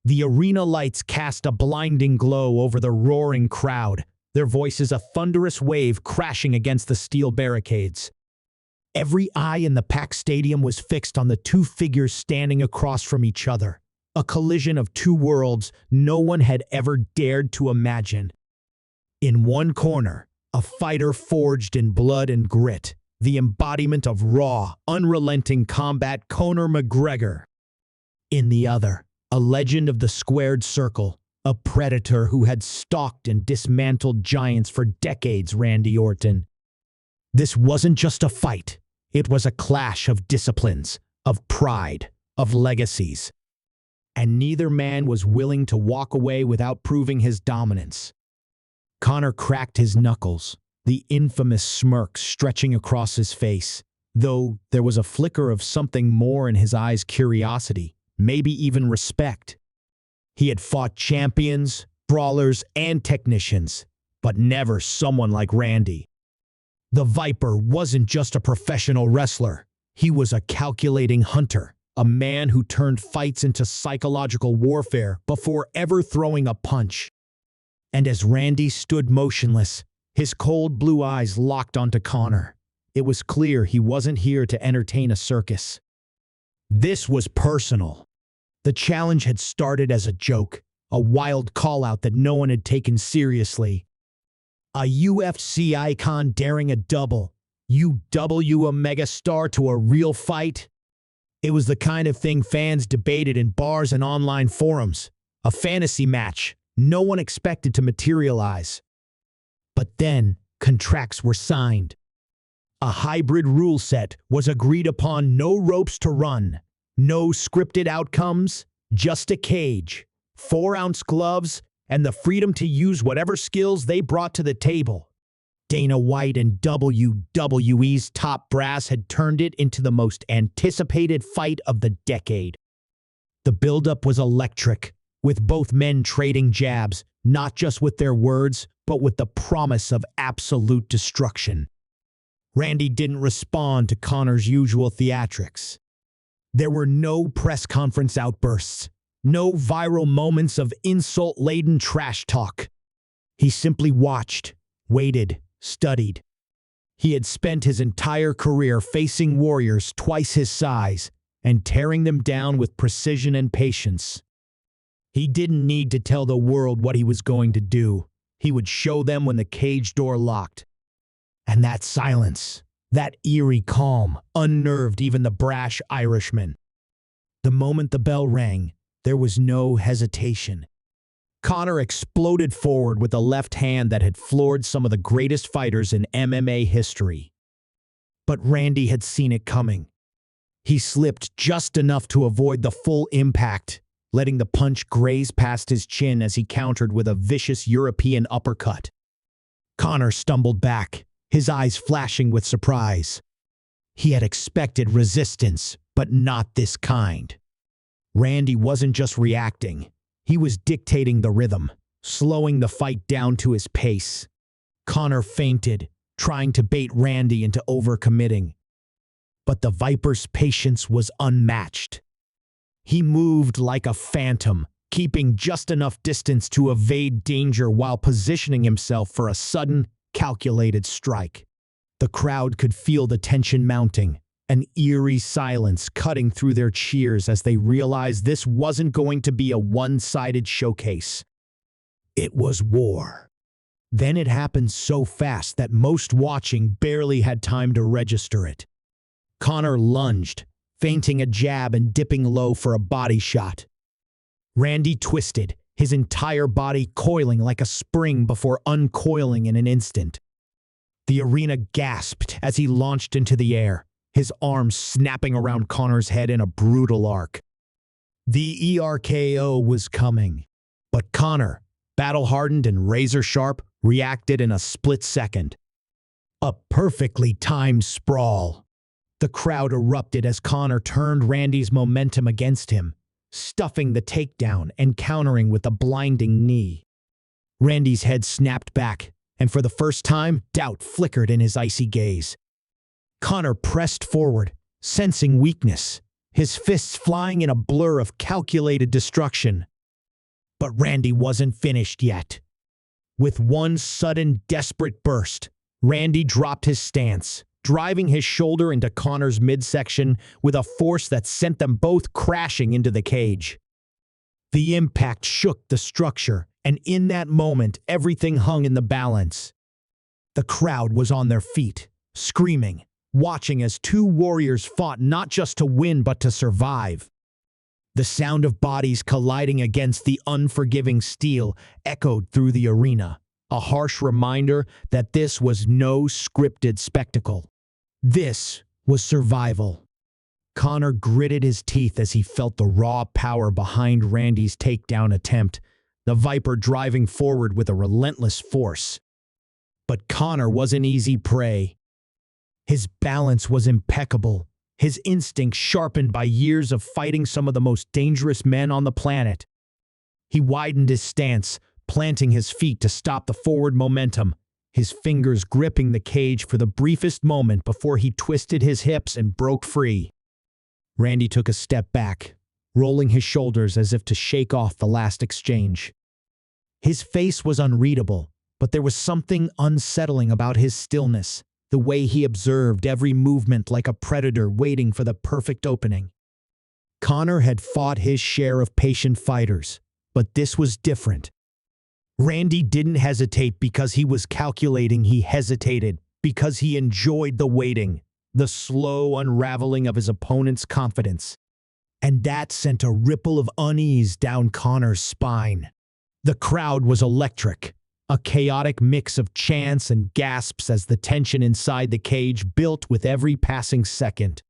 The arena lights cast a blinding glow over the roaring crowd, their voices a thunderous wave crashing against the steel barricades. Every eye in the packed stadium was fixed on the two figures standing across from each other, a collision of two worlds no one had ever dared to imagine. In one corner, a fighter forged in blood and grit, the embodiment of raw, unrelenting combat, Conor McGregor. In the other, a legend of the squared circle, a predator who had stalked and dismantled giants for decades, Randy Orton. This wasn't just a fight. It was a clash of disciplines, of pride, of legacies. And neither man was willing to walk away without proving his dominance. Conor cracked his knuckles, the infamous smirk stretching across his face, though there was a flicker of something more in his eyes: curiosity, maybe even respect. He had fought champions, brawlers, and technicians, but never someone like Randy. The Viper wasn't just a professional wrestler. He was a calculating hunter, a man who turned fights into psychological warfare before ever throwing a punch. And as Randy stood motionless, his cold blue eyes locked onto Conor, it was clear he wasn't here to entertain a circus. This was personal. The challenge had started as a joke, a wild call-out that no one had taken seriously. A UFC icon daring a double, UW a megastar to a real fight? It was the kind of thing fans debated in bars and online forums, a fantasy match no one expected to materialize. But then, contracts were signed. A hybrid rule set was agreed upon: no ropes to run, no scripted outcomes, just a cage, 4-ounce gloves, and the freedom to use whatever skills they brought to the table. Dana White and WWE's top brass had turned it into the most anticipated fight of the decade. The buildup was electric, with both men trading jabs, not just with their words, but with the promise of absolute destruction. Randy didn't respond to Conor's usual theatrics. There were no press conference outbursts, no viral moments of insult-laden trash talk. He simply watched, waited, studied. He had spent his entire career facing warriors twice his size and tearing them down with precision and patience. He didn't need to tell the world what he was going to do. He would show them when the cage door locked. And that silence, that eerie calm, unnerved even the brash Irishman. The moment the bell rang, there was no hesitation. Conor exploded forward with a left hand that had floored some of the greatest fighters in MMA history. But Randy had seen it coming. He slipped just enough to avoid the full impact, letting the punch graze past his chin as he countered with a vicious European uppercut. Conor stumbled back, his eyes flashing with surprise. He had expected resistance, but not this kind. Randy wasn't just reacting. He was dictating the rhythm, slowing the fight down to his pace. Conor feinted, trying to bait Randy into overcommitting. But the Viper's patience was unmatched. He moved like a phantom, keeping just enough distance to evade danger while positioning himself for a sudden, calculated strike. The crowd could feel the tension mounting, an eerie silence cutting through their cheers as they realized this wasn't going to be a one-sided showcase. It was war. Then it happened so fast that most watching barely had time to register it. Conor lunged, feinting a jab and dipping low for a body shot. Randy twisted, his entire body coiling like a spring before uncoiling in an instant. The arena gasped as he launched into the air, his arms snapping around Conor's head in a brutal arc. The ERKO was coming, but Conor, battle-hardened and razor-sharp, reacted in a split second. A perfectly timed sprawl. The crowd erupted as Conor turned Randy's momentum against him, stuffing the takedown and countering with a blinding knee. Randy's head snapped back, and for the first time, doubt flickered in his icy gaze. Conor pressed forward, sensing weakness, his fists flying in a blur of calculated destruction. But Randy wasn't finished yet. With one sudden, desperate burst, Randy dropped his stance, driving his shoulder into Conor's midsection with a force that sent them both crashing into the cage. The impact shook the structure, and in that moment, everything hung in the balance. The crowd was on their feet, screaming, watching as two warriors fought not just to win but to survive. The sound of bodies colliding against the unforgiving steel echoed through the arena, a harsh reminder that this was no scripted spectacle. This was survival. Conor gritted his teeth as he felt the raw power behind Randy's takedown attempt, the Viper driving forward with a relentless force. But Conor wasn't easy prey. His balance was impeccable, his instinct sharpened by years of fighting some of the most dangerous men on the planet. He widened his stance, planting his feet to stop the forward momentum, his fingers gripping the cage for the briefest moment before he twisted his hips and broke free. Randy took a step back, rolling his shoulders as if to shake off the last exchange. His face was unreadable, but there was something unsettling about his stillness, the way he observed every movement like a predator waiting for the perfect opening. Conor had fought his share of patient fighters, but this was different. Randy didn't hesitate because he was calculating, he hesitated because he enjoyed the waiting, the slow unraveling of his opponent's confidence. And that sent a ripple of unease down Conor's spine. The crowd was electric, a chaotic mix of chants and gasps as the tension inside the cage built with every passing second.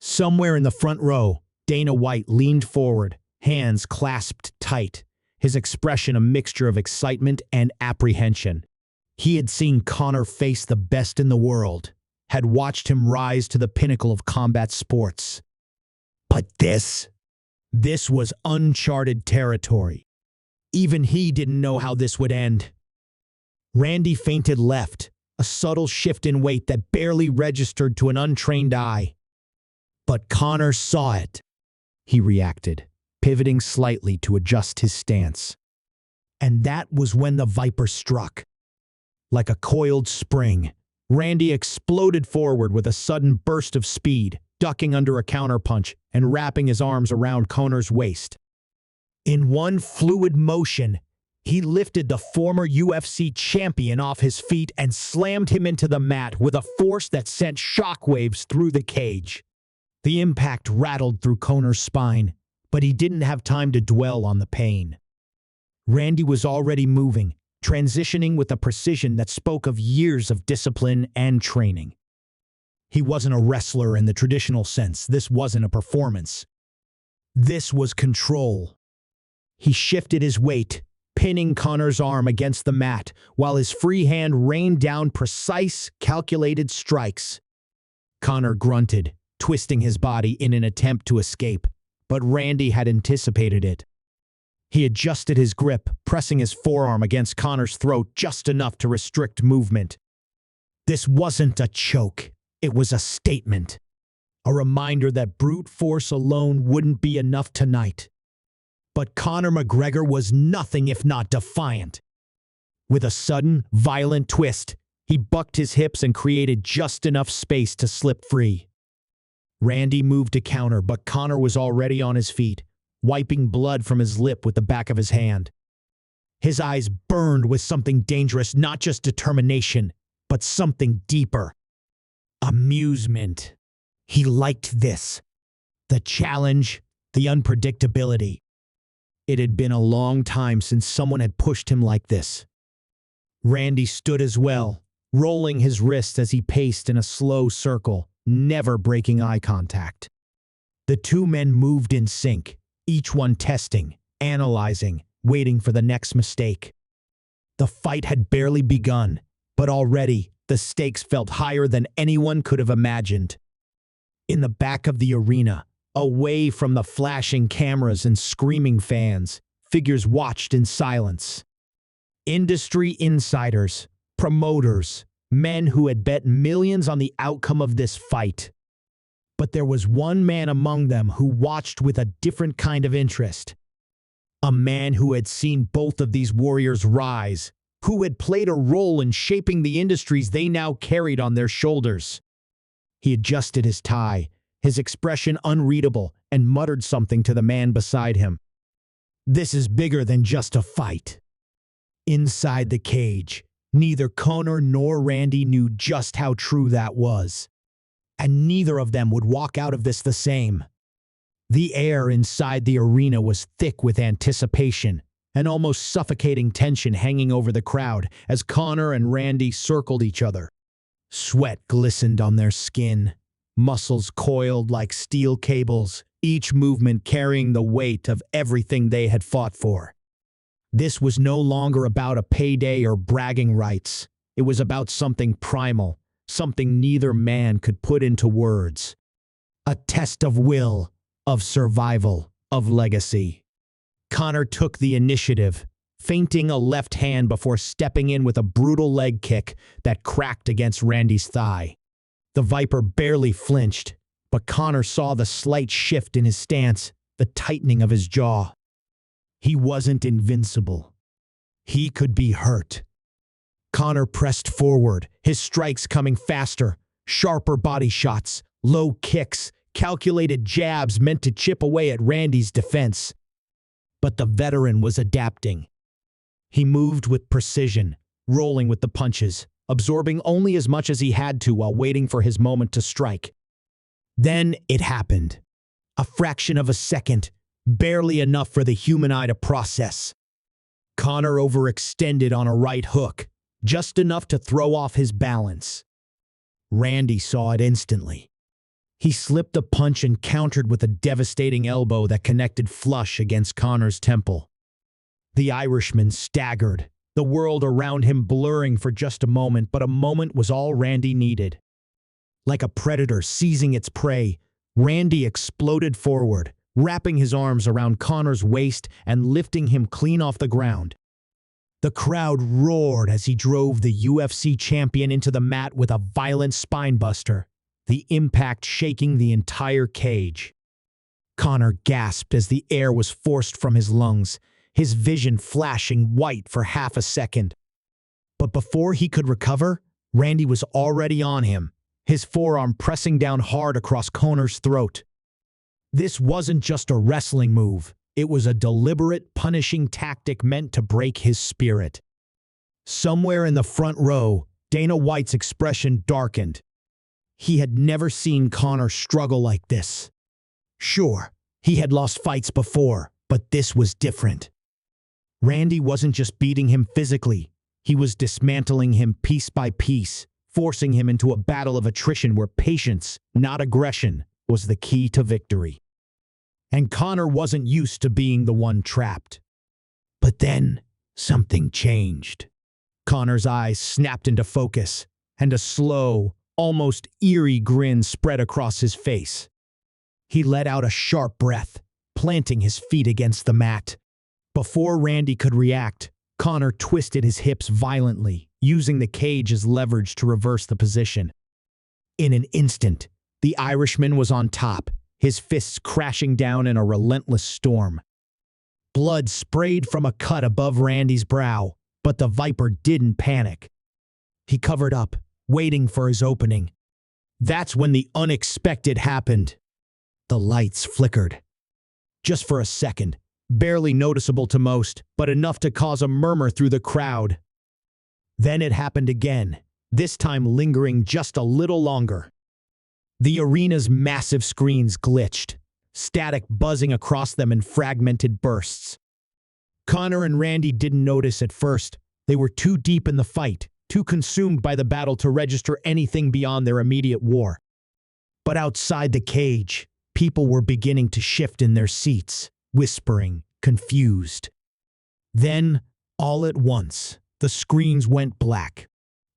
Somewhere in the front row, Dana White leaned forward, hands clasped tight, his expression a mixture of excitement and apprehension. He had seen Conor face the best in the world, had watched him rise to the pinnacle of combat sports. But this was uncharted territory. Even he didn't know how this would end. Randy feinted left, a subtle shift in weight that barely registered to an untrained eye. But Conor saw it. He reacted, pivoting slightly to adjust his stance. And that was when the Viper struck. Like a coiled spring, Randy exploded forward with a sudden burst of speed, ducking under a counterpunch and wrapping his arms around Conor's waist. In one fluid motion, he lifted the former UFC champion off his feet and slammed him into the mat with a force that sent shockwaves through the cage. The impact rattled through Conor's spine, but he didn't have time to dwell on the pain. Randy was already moving, transitioning with a precision that spoke of years of discipline and training. He wasn't a wrestler in the traditional sense. This wasn't a performance. This was control. He shifted his weight, pinning Conor's arm against the mat, while his free hand rained down precise, calculated strikes. Conor grunted, twisting his body in an attempt to escape, but Randy had anticipated it. He adjusted his grip, pressing his forearm against Conor's throat just enough to restrict movement. This wasn't a choke, it was a statement. A reminder that brute force alone wouldn't be enough tonight. But Conor McGregor was nothing if not defiant. With a sudden, violent twist, he bucked his hips and created just enough space to slip free. Randy moved to counter, but Conor was already on his feet, wiping blood from his lip with the back of his hand. His eyes burned with something dangerous, not just determination, but something deeper. Amusement. He liked this. The challenge, the unpredictability. It had been a long time since someone had pushed him like this. Randy stood as well, rolling his wrists as he paced in a slow circle, never breaking eye contact. The two men moved in sync, each one testing, analyzing, waiting for the next mistake. The fight had barely begun, but already the stakes felt higher than anyone could have imagined. In the back of the arena, away from the flashing cameras and screaming fans, figures watched in silence. Industry insiders, promoters, men who had bet millions on the outcome of this fight. But there was one man among them who watched with a different kind of interest. A man who had seen both of these warriors rise, who had played a role in shaping the industries they now carried on their shoulders. He adjusted his tie, his expression unreadable, and muttered something to the man beside him. "This is bigger than just a fight." Inside the cage, neither Conor nor Randy knew just how true that was. And neither of them would walk out of this the same. The air inside the arena was thick with anticipation, an almost suffocating tension hanging over the crowd as Conor and Randy circled each other. Sweat glistened on their skin, muscles coiled like steel cables, each movement carrying the weight of everything they had fought for. This was no longer about a payday or bragging rights. It was about something primal, something neither man could put into words. A test of will, of survival, of legacy. Conor took the initiative, feinting a left hand before stepping in with a brutal leg kick that cracked against Randy's thigh. The Viper barely flinched, but Conor saw the slight shift in his stance, the tightening of his jaw. He wasn't invincible. He could be hurt. Conor pressed forward, his strikes coming faster, sharper body shots, low kicks, calculated jabs meant to chip away at Randy's defense. But the veteran was adapting. He moved with precision, rolling with the punches, absorbing only as much as he had to while waiting for his moment to strike. Then it happened. A fraction of a second, barely enough for the human eye to process. Conor overextended on a right hook, just enough to throw off his balance. Randy saw it instantly. He slipped a punch and countered with a devastating elbow that connected flush against Conor's temple. The Irishman staggered, the world around him blurring for just a moment, but a moment was all Randy needed. Like a predator seizing its prey, Randy exploded forward, wrapping his arms around Conor's waist and lifting him clean off the ground. The crowd roared as he drove the UFC champion into the mat with a violent spinebuster, the impact shaking the entire cage. Conor gasped as the air was forced from his lungs, his vision flashing white for half a second. But before he could recover, Randy was already on him, his forearm pressing down hard across Conor's throat. This wasn't just a wrestling move. It was a deliberate, punishing tactic meant to break his spirit. Somewhere in the front row, Dana White's expression darkened. He had never seen Conor struggle like this. Sure, he had lost fights before, but this was different. Randy wasn't just beating him physically. He was dismantling him piece by piece, forcing him into a battle of attrition where patience, not aggression, was the key to victory. And Conor wasn't used to being the one trapped. But then, something changed. Conor's eyes snapped into focus, and a slow, almost eerie grin spread across his face. He let out a sharp breath, planting his feet against the mat. Before Randy could react, Conor twisted his hips violently, using the cage as leverage to reverse the position. In an instant, the Irishman was on top, his fists crashing down in a relentless storm. Blood sprayed from a cut above Randy's brow, but the Viper didn't panic. He covered up, waiting for his opening. That's when the unexpected happened. The lights flickered. Just for a second, barely noticeable to most, but enough to cause a murmur through the crowd. Then it happened again, this time lingering just a little longer. The arena's massive screens glitched, static buzzing across them in fragmented bursts. Conor and Randy didn't notice at first. They were too deep in the fight, too consumed by the battle to register anything beyond their immediate war. But outside the cage, people were beginning to shift in their seats, whispering, confused. Then, all at once, the screens went black.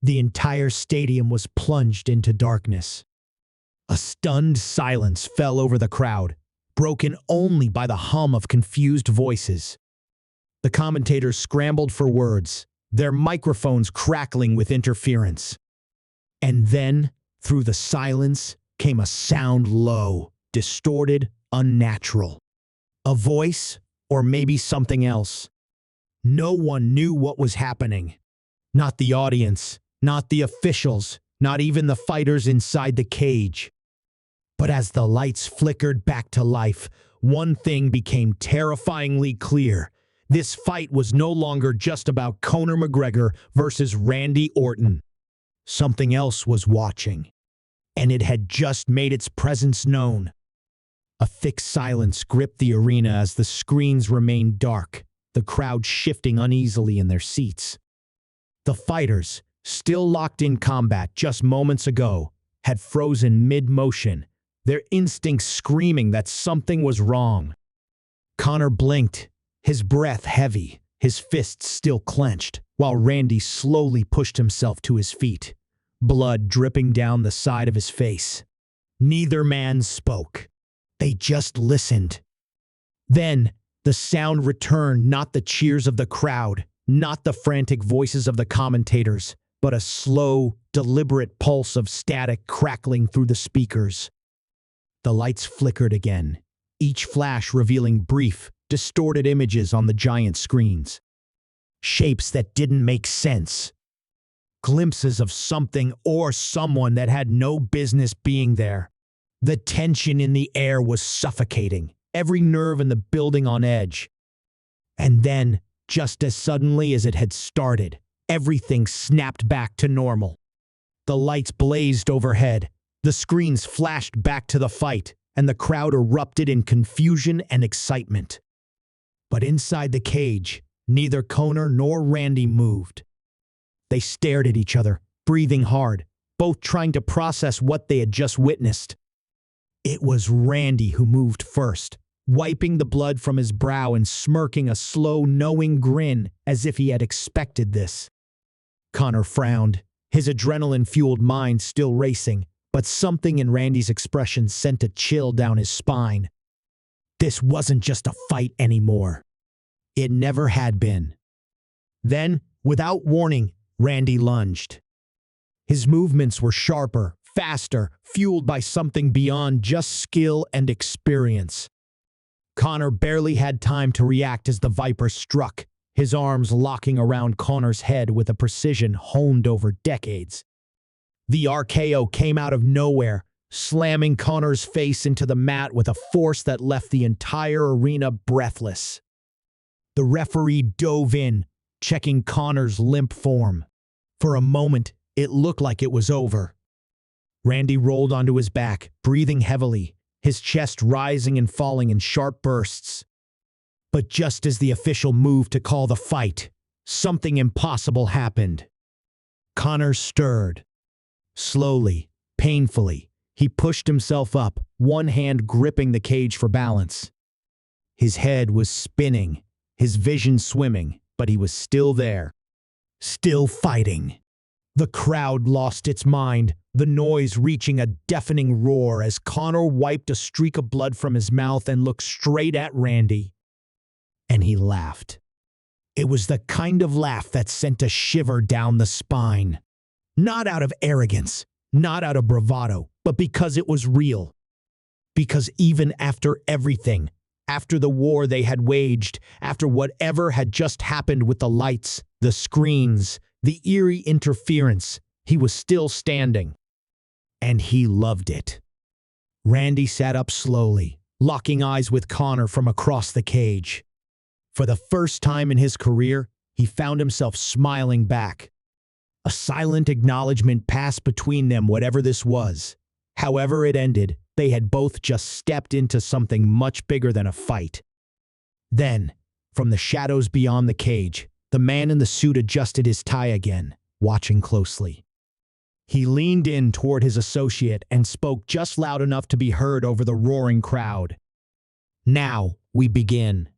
The entire stadium was plunged into darkness. A stunned silence fell over the crowd, broken only by the hum of confused voices. The commentators scrambled for words, their microphones crackling with interference. And then, through the silence, came a sound low, distorted, unnatural. A voice, Or maybe something else. No one knew what was happening. Not the audience, not the officials, not even the fighters inside the cage. But as the lights flickered back to life, one thing became terrifyingly clear. This fight was no longer just about Conor McGregor versus Randy Orton. Something else was watching, and it had just made its presence known. A thick silence gripped the arena as the screens remained dark, the crowd shifting uneasily in their seats. The fighters, still locked in combat just moments ago, had frozen mid-motion, their instincts screaming that something was wrong. Conor blinked, his breath heavy, his fists still clenched, while Randy slowly pushed himself to his feet, blood dripping down the side of his face. Neither man spoke. They just listened. Then, the sound returned, not the cheers of the crowd, not the frantic voices of the commentators, but a slow, deliberate pulse of static crackling through the speakers. The lights flickered again, each flash revealing brief, distorted images on the giant screens. Shapes that didn't make sense. Glimpses of something or someone that had no business being there. The tension in the air was suffocating, every nerve in the building on edge. And then, just as suddenly as it had started, everything snapped back to normal. The lights blazed overhead, the screens flashed back to the fight, and the crowd erupted in confusion and excitement. But inside the cage, neither Conor nor Randy moved. They stared at each other, breathing hard, both trying to process what they had just witnessed. It was Randy who moved first, wiping the blood from his brow and smirking a slow, knowing grin as if he had expected this. Conor frowned, his adrenaline-fueled mind still racing, but something in Randy's expression sent a chill down his spine. This wasn't just a fight anymore. It never had been. Then, without warning, Randy lunged. His movements were sharper, faster, fueled by something beyond just skill and experience. Conor barely had time to react as the Viper struck, his arms locking around Conor's head with a precision honed over decades. The RKO came out of nowhere, slamming Conor's face into the mat with a force that left the entire arena breathless. The referee dove in, checking Conor's limp form. For a moment, it looked like it was over. Randy rolled onto his back, breathing heavily, his chest rising and falling in sharp bursts. But just as the official moved to call the fight, something impossible happened. Conor stirred. Slowly, painfully, he pushed himself up, one hand gripping the cage for balance. His head was spinning, his vision swimming, but he was still there. Still fighting. The crowd lost its mind, the noise reaching a deafening roar as Conor wiped a streak of blood from his mouth and looked straight at Randy. And he laughed. It was the kind of laugh that sent a shiver down the spine. Not out of arrogance, not out of bravado, but because it was real. Because even after everything, after the war they had waged, after whatever had just happened with the lights, the screens, the eerie interference, he was still standing. And he loved it. Randy sat up slowly, locking eyes with Conor from across the cage. For the first time in his career, he found himself smiling back. A silent acknowledgement passed between them, whatever this was. However it ended, they had both just stepped into something much bigger than a fight. Then, from the shadows beyond the cage, the man in the suit adjusted his tie again, watching closely. He leaned in toward his associate and spoke just loud enough to be heard over the roaring crowd. "Now, we begin."